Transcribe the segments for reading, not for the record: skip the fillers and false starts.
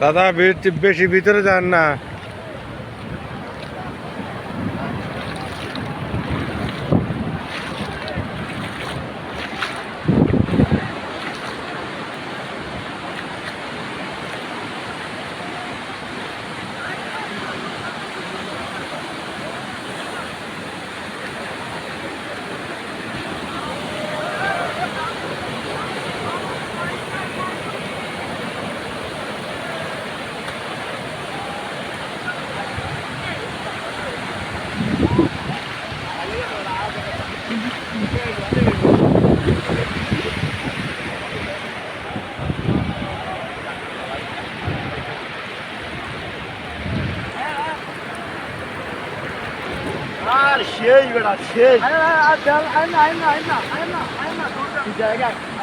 দাদা বেশি ভিতরে যান না।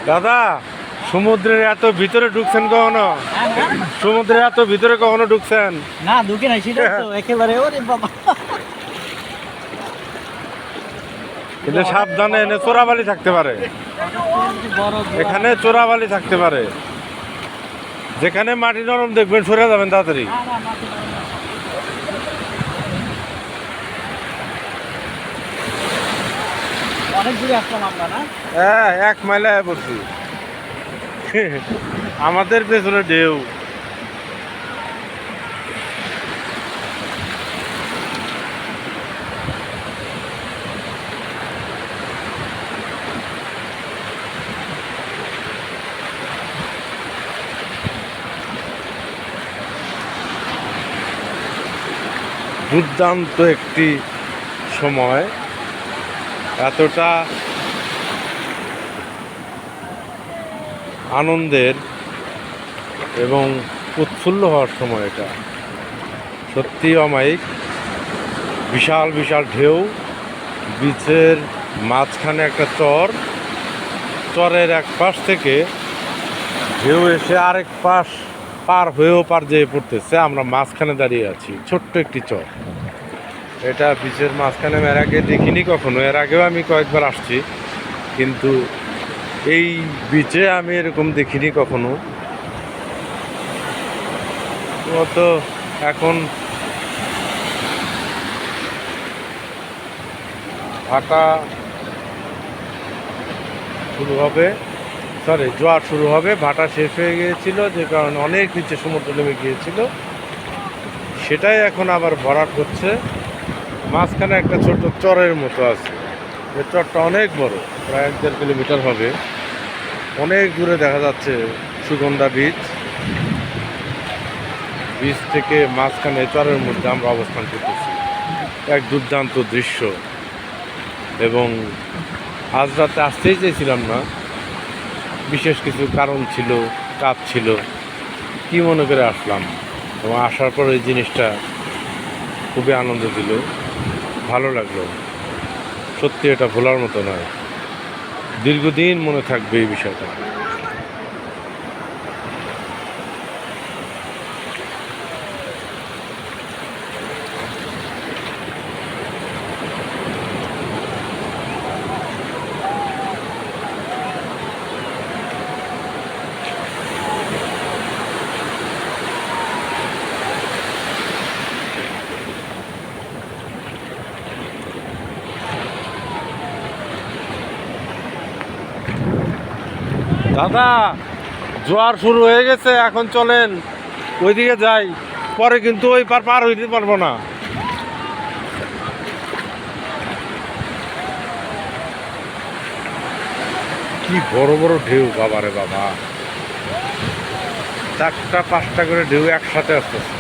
দাদা সমুদ্রের এত ভিতরে ঢুকছেন কখনো? সমুদ্রের এত ভিতরে কখনো ঢুকছেন? না ঢুকে নাই, সেটা তো একেবারে। ওরে বাবা, কিন্তু সাবধানে, এনে চোরাবালি থাকতে পারে। এখানে চোরাবালি থাকতে পারে। যেখানে মাটি নরম দেখবেন সরে যাবেন তাড়াতাড়ি। অনেক দূরে আসলাম আমরা, না? হ্যাঁ, 1 মাইলে পড়ছি। আমাদের পেছনে ঢেউ। দুর্দান্ত একটি সময়, এতটা আনন্দের এবং উৎফুল্ল হওয়ার সময়, এটা সত্যি অমায়িক। বিশাল বিশাল ঢেউ, বিচের মাঝখানে একটা চরের এক পাশ থেকে ঢেউ এসে আরেক পাশ পার হয়েও পার যেয়ে পড়তেছে। আমরা মাঝখানে দাঁড়িয়ে আছি, ছোট্ট একটি চর। এটা বিচের মাঝখানে এর আগে দেখিনি কখনো। এর আগেও আমি কয়েকবার আসছি, কিন্তু এই বিচে আমি এরকম দেখিনি কখনো। তো এখন ভাটা শুরু হবে, জোয়ার শুরু হবে। ভাটা শেষ হয়ে গিয়েছিল, যে কারণে অনেক নিচে সমুদ্র নেমে গিয়েছিল, সেটাই এখন আবার ভরাট হচ্ছে। মাঝখানে একটা ছোট চরের মতো আছে। এই চরটা অনেক বড়, প্রায় 1.5 কিলোমিটার হবে। অনেক দূরে দেখা যাচ্ছে সুগন্ধা বীচ। বীচ থেকে মাঝখানে চরের মধ্যে আমরা অবস্থান করতেছি। এক দুর্দান্ত দৃশ্য। এবং আজ রাতে আসতেই চেয়েছিলাম না, বিশেষ কিছু কারণ ছিল, কাজ ছিল, কি মনে করে আসলাম। এবং আসার পর এই জিনিসটা খুবই আনন্দ দিল, ভালো লাগলো। সত্যি এটা ভোলার মতো নয়, দীর্ঘদিন মনে থাকবে এই বিষয়টা। দাদা জোয়ার শুরু হয়ে গেছে, এখন চলেন ওইদিকে যাই, পরে কিন্তু ওই পার হইতে পারবো না। কি বড় বড় ঢেউ, বাবারে বাবা, 4টা 5টা করে ঢেউ একসাথে আসতেছে।